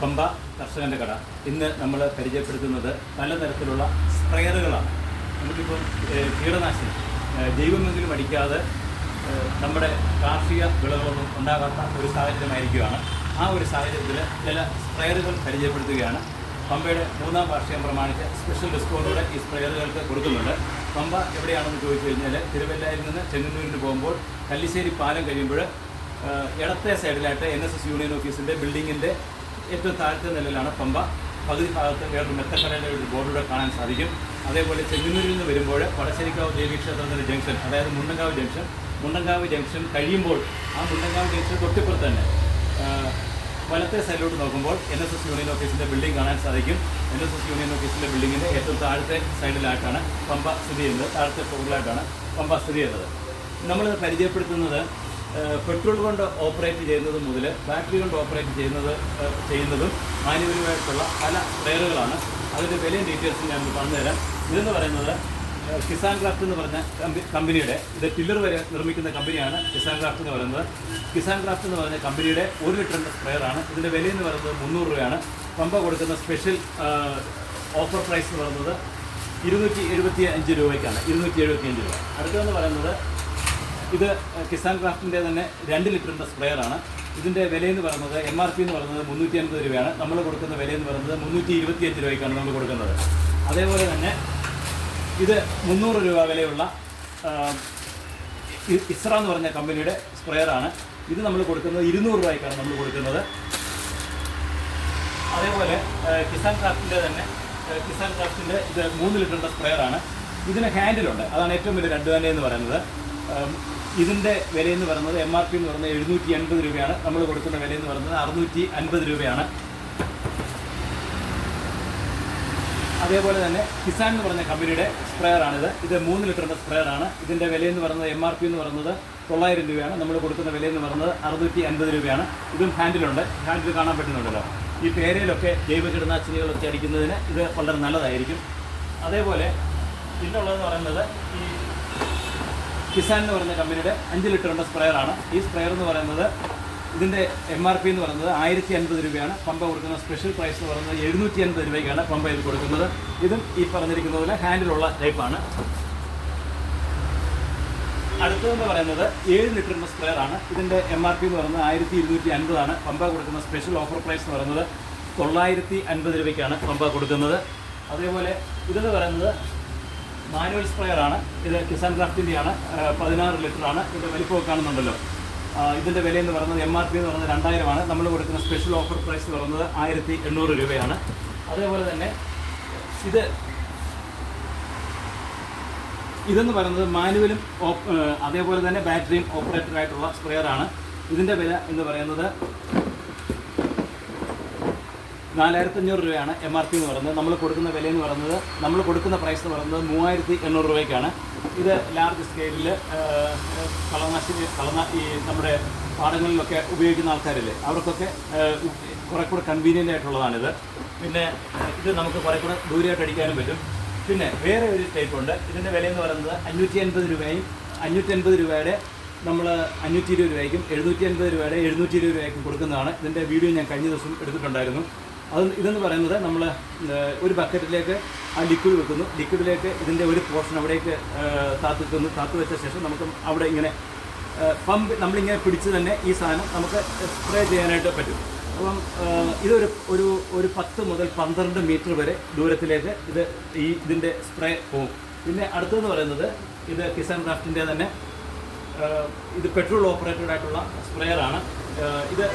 പമ്പ കർഷകൻ്റെ കട. ഇന്ന് നമ്മൾ പരിചയപ്പെടുത്തുന്നത് പലതരത്തിലുള്ള സ്പ്രെയറുകളാണ്. നമുക്കിപ്പം കീടനാശിനി ജൈവമെങ്കിലും അടിക്കാതെ നമ്മുടെ കാർഷിക വിളകളൊന്നും ഉണ്ടാകാത്ത ഒരു സാഹചര്യമായിരിക്കുകയാണ്. ആ ഒരു സാഹചര്യത്തിൽ ചില സ്പ്രെയറുകൾ പരിചയപ്പെടുത്തുകയാണ്. പമ്പയുടെ 3ാം വാർഷികം പ്രമാണിച്ച് സ്പെഷ്യൽ ഡിസ്കൗണ്ടോടെ ഈ സ്പ്രെയറുകൾക്ക് കൊടുക്കുന്നുണ്ട്. പമ്പ എവിടെയാണെന്ന് ചോദിച്ചു കഴിഞ്ഞാൽ തിരുവല്ലയിൽ നിന്ന് ചെങ്ങന്നൂരിന് പോകുമ്പോൾ കല്ലിശ്ശേരി പാലം കഴിയുമ്പോൾ ഇടത്തെ സൈഡിലായിട്ട് NSS യൂണിയൻ ഓഫീസിൻ്റെ ബിൽഡിങ്ങിൻ്റെ ഏറ്റവും താഴത്തെ നിലയിലാണ് പമ്പ. പകുതി ഭാഗത്ത് വേറൊരു മെത്തക്കടയുടെ ഒരു ബോർഡൂടെ കാണാൻ സാധിക്കും. അതേപോലെ ചെങ്ങന്നൂരിൽ നിന്ന് വരുമ്പോൾ വടശ്ശേരിക്കാവ് ദേവീക്ഷേത്രത്തിൻ്റെ ജംഗ്ഷൻ, അതായത് മുണ്ടങ്കാവ് ജംഗ്ഷൻ കഴിയുമ്പോൾ ആ മുണ്ടങ്കാവ് ജംഗ്ഷൻ തൊട്ടിപ്പുറത്ത് തന്നെ വലത്തെ സൈഡിലോട്ട് നോക്കുമ്പോൾ NSS യൂണിയൻ ഓഫീസിൻ്റെ ബിൽഡിംഗ് കാണാൻ സാധിക്കും. NSS യൂണിയൻ ഓഫീസിൻ്റെ ബിൽഡിങ്ങിൻ്റെ ഏറ്റവും താഴത്തെ സൈഡിലായിട്ടാണ് പമ്പ സ്ഥിതി ചെയ്യുന്നത്. താഴത്തെ ഫ്ലോറിലായിട്ടാണ് പമ്പ സ്ഥിതി ചെയ്യുന്നത്. നമ്മളിത് പരിചയപ്പെടുത്തുന്നത് പെട്രോൾ കൊണ്ട് ഓപ്പറേറ്റ് ചെയ്യുന്നത് മുതൽ ബാറ്ററി കൊണ്ട് ഓപ്പറേറ്റ് ചെയ്യുന്നതും മാനുവലുമായിട്ടുള്ള പല സ്പ്രെയറുകളാണ്. അതിൻ്റെ വിലയും ഡീറ്റെയിൽസും ഞാൻ പറഞ്ഞുതരാം. ഇതെന്ന് പറയുന്നത് കിസാൻ ക്രാഫ്റ്റ് എന്ന് പറഞ്ഞ കമ്പനിയുടെ, ഇത് ടില്ലർ വരെ നിർമ്മിക്കുന്ന കമ്പനിയാണ് കിസാൻ ക്രാഫ്റ്റ് എന്ന് പറയുന്നത്. കിസാൻ ക്രാഫ്റ്റ് എന്ന് പറഞ്ഞ കമ്പനിയുടെ 1 ലിറ്ററിൻ്റെ സ്പ്രെയറാണ്. ഇതിൻ്റെ വിലയെന്ന് പറയുന്നത് 300 രൂപയാണ്. പമ്പ കൊടുക്കുന്ന സ്പെഷ്യൽ ഓഫർ പ്രൈസ് എന്ന് പറയുന്നത് 275 രൂപയ്ക്കാണ്. 275 രൂപ. അടുത്തതെന്ന് പറയുന്നത് ഇത് കിസാൻ ക്രാഫ്റ്റിൻ്റെ തന്നെ 2 ലിറ്ററിൻ്റെ സ്പ്രെയറാണ്. ഇതിൻ്റെ വിലയെന്ന് പറയുന്നത് MRP എന്ന് പറയുന്നത് 350 രൂപയാണ്. നമ്മൾ കൊടുക്കുന്ന വിലയെന്ന് പറയുന്നത് 325 രൂപയ്ക്കാണ് നമ്മൾ കൊടുക്കുന്നത്. അതേപോലെ തന്നെ ഇത് 300 രൂപ വിലയുള്ള ഇസ്ര എന്ന് പറഞ്ഞ കമ്പനിയുടെ സ്പ്രെയറാണ്. ഇത് നമ്മൾ കൊടുക്കുന്നത് 200 രൂപയ്ക്കാണ് നമ്മൾ കൊടുക്കുന്നത്. അതേപോലെ കിസാൻ ക്രാഫ്റ്റിൻ്റെ ഇത് 3 ലിറ്ററിൻ്റെ സ്പ്രെയറാണ്. ഇതിന് ഹാൻഡിലുണ്ട്. അതാണ് ഏറ്റവും വലിയ രണ്ട് തന്നെ എന്ന് പറയുന്നത്. ഇതിൻ്റെ വിലയെന്ന് പറയുന്നത് MRP എന്ന് പറയുന്നത് 780 രൂപയാണ്. നമ്മൾ കൊടുക്കുന്ന വിലയെന്ന് പറയുന്നത് 650 രൂപയാണ്. അതേപോലെ തന്നെ കിസാൻ എന്ന് പറഞ്ഞ കമ്പനിയുടെ സ്പ്രെയറാണിത്. ഇത് 3 ലിറ്ററിൻ്റെ സ്പ്രെയറാണ്. ഇതിൻ്റെ വിലയെന്ന് പറയുന്നത് MRP എന്ന് പറയുന്നത് 900 രൂപയാണ്. നമ്മൾ കൊടുക്കുന്ന വിലയെന്ന് പറയുന്നത് 650 രൂപയാണ്. ഇതും ഹാൻഡിലുണ്ട്. ഹാൻഡിൽ കാണാൻ പറ്റുന്നുണ്ടല്ലോ. ഈ പേരയിലൊക്കെ ജൈവ കീടനാശിനികളൊക്കെ അടിക്കുന്നതിന് ഇത് വളരെ നല്ലതായിരിക്കും. അതേപോലെ പിന്നുള്ളതെന്ന് പറയുന്നത് ഈ കിസാൻ എന്ന് പറയുന്ന കമ്പനിയുടെ 5 ലിറ്ററിൻ്റെ സ്പ്രെയറാണ്. ഈ സ്പ്രെയർ എന്ന് പറയുന്നത് ഇതിൻ്റെ MRP എന്ന് പറയുന്നത് 1050 രൂപയാണ്. പമ്പ കൊടുക്കുന്ന സ്പെഷ്യൽ പ്രൈസ് എന്ന് പറയുന്നത് 780 രൂപയ്ക്കാണ് പമ്പ ഇത് കൊടുക്കുന്നത്. ഇതും ഈ പറഞ്ഞിരിക്കുന്ന പോലെ ഹാൻഡിലുള്ള ടൈപ്പാണ്. അടുത്തതെന്ന് പറയുന്നത് 7 ലിറ്ററിൻ്റെ സ്പ്രെയറാണ്. ഇതിൻ്റെ MRP എന്ന് പറയുന്നത് 1250 ആണ്. പമ്പ കൊടുക്കുന്ന സ്പെഷ്യൽ ഓഫർ പ്രൈസ് എന്ന് പറയുന്നത് 950 രൂപയ്ക്കാണ് പമ്പ കൊടുക്കുന്നത്. അതേപോലെ ഇതെന്ന് പറയുന്നത് മാനുവൽ സ്പ്രെയറാണ്. ഇത് കിസാൻ ക്രാഫ്റ്റിൻ്റെയാണ്. 16 ലിറ്ററാണ്. ഇതിൻ്റെ വലിപ്പമൊക്കെ കാണുന്നുണ്ടല്ലോ. ഇതിൻ്റെ വിലയെന്ന് പറയുന്നത് MRP എന്ന് പറയുന്നത് 2000 ആണ്. നമ്മൾ കൊടുക്കുന്ന സ്പെഷ്യൽ ഓഫർ പ്രൈസ് എന്ന് പറയുന്നത് 1800 രൂപയാണ്. അതേപോലെ തന്നെ ഇതെന്ന് പറയുന്നത് മാനുവലും അതേപോലെ തന്നെ ബാറ്ററിയും ഓപ്പറേറ്റഡ് ആയിട്ടുള്ള സ്പ്രെയറാണ്. ഇതിൻ്റെ വില എന്ന് പറയുന്നത് 4500 രൂപയാണ് MRP എന്ന് പറയുന്നത്. നമ്മൾ കൊടുക്കുന്ന വിലയെന്ന് പറയുന്നത്, നമ്മൾ കൊടുക്കുന്ന പ്രൈസ് എന്ന് പറയുന്നത് 3800 രൂപയ്ക്കാണ്. ഇത് ലാർജ് സ്കെയിലിൽ ഈ നമ്മുടെ പാടങ്ങളിലൊക്കെ ഉപയോഗിക്കുന്ന ആൾക്കാരില്ലേ, അവർക്കൊക്കെ കുറെ കൂടെ കൺവീനിയൻ്റ് ആയിട്ടുള്ളതാണിത്. പിന്നെ ഇത് നമുക്ക് കുറെ കൂടെ ദൂരെയായിട്ട് അടിക്കാനും പറ്റും. പിന്നെ വേറെ ഒരു ടൈപ്പ് ഉണ്ട്. ഇതിൻ്റെ വിലയെന്ന് പറയുന്നത് 550 രൂപയും 550 രൂപയുടെ നമ്മൾ 520 രൂപയ്ക്കും 750 രൂപയുടെ 720 രൂപയ്ക്കും കൊടുക്കുന്നതാണ്. ഇതിൻ്റെ വീഡിയോ ഞാൻ കഴിഞ്ഞ ദിവസം എടുത്തിട്ടുണ്ടായിരുന്നു. ഇതെന്ന് പറയുന്നത് നമ്മൾ ഒരു ബക്കറ്റിലേക്ക് ആ ലിക്വിഡ് വെക്കുന്നു. ലിക്വിഡിലേക്ക് ഇതിൻ്റെ ഒരു പോർഷൻ അവിടേക്ക് താത്തു വെച്ച ശേഷം നമുക്ക് അവിടെ ഇങ്ങനെ നമ്മളിങ്ങനെ പിടിച്ച് തന്നെ ഈ സാധനം നമുക്ക് സ്പ്രേ ചെയ്യാനായിട്ട് പറ്റും. അപ്പം ഒരു 10 മുതൽ 12 മീറ്റർ വരെ ദൂരത്തിലേക്ക് ഇതിൻ്റെ സ്പ്രേ പോകും. പിന്നെ അടുത്തതെന്ന് പറയുന്നത് ഇത് കിസാൻ ക്രാഫ്റ്റിൻ്റെ തന്നെ ഇത് പെട്രോൾ ഓപ്പറേറ്റഡ് ആയിട്ടുള്ള സ്പ്രെയറാണ്. ഇത്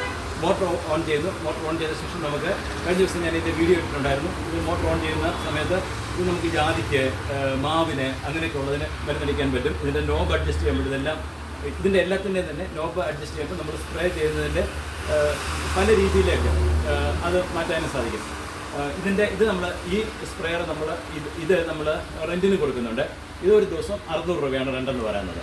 മോട്ടർ ഓൺ ചെയ്യുന്നു. മോട്ടർ ഓൺ ചെയ്ത ശേഷം നമുക്ക് കഴിഞ്ഞ ദിവസം ഞാൻ ഇതിൻ്റെ വീഡിയോ ഇട്ടിട്ടുണ്ടായിരുന്നു. ഇത് മോട്ടർ ഓൺ ചെയ്യുന്ന സമയത്ത് ഇത് നമുക്ക് ജാതിക്ക്, മാവിന്, അങ്ങനെയൊക്കെ ഉള്ളതിന് മരുന്നടിക്കാൻ പറ്റും. ഇതിൻ്റെ നോബ് അഡ്ജസ്റ്റ് ചെയ്യാൻ പറ്റും. ഇതിൻ്റെ എല്ലാത്തിൻ്റെയും തന്നെ നോബ് അഡ്ജസ്റ്റ് ചെയ്യുമ്പോൾ നമ്മൾ സ്പ്രേ ചെയ്യുന്നതിൻ്റെ പല രീതിയിലേക്ക് അത് മാറ്റാനും സാധിക്കും. ഇത് നമ്മൾ ഈ സ്പ്രെയർ നമ്മൾ റെൻറ്റിന് കൊടുക്കുന്നുണ്ട്. ഇതൊരു ദിവസം 600 രൂപയാണ് റെൻ്റെന്ന് പറയുന്നത്.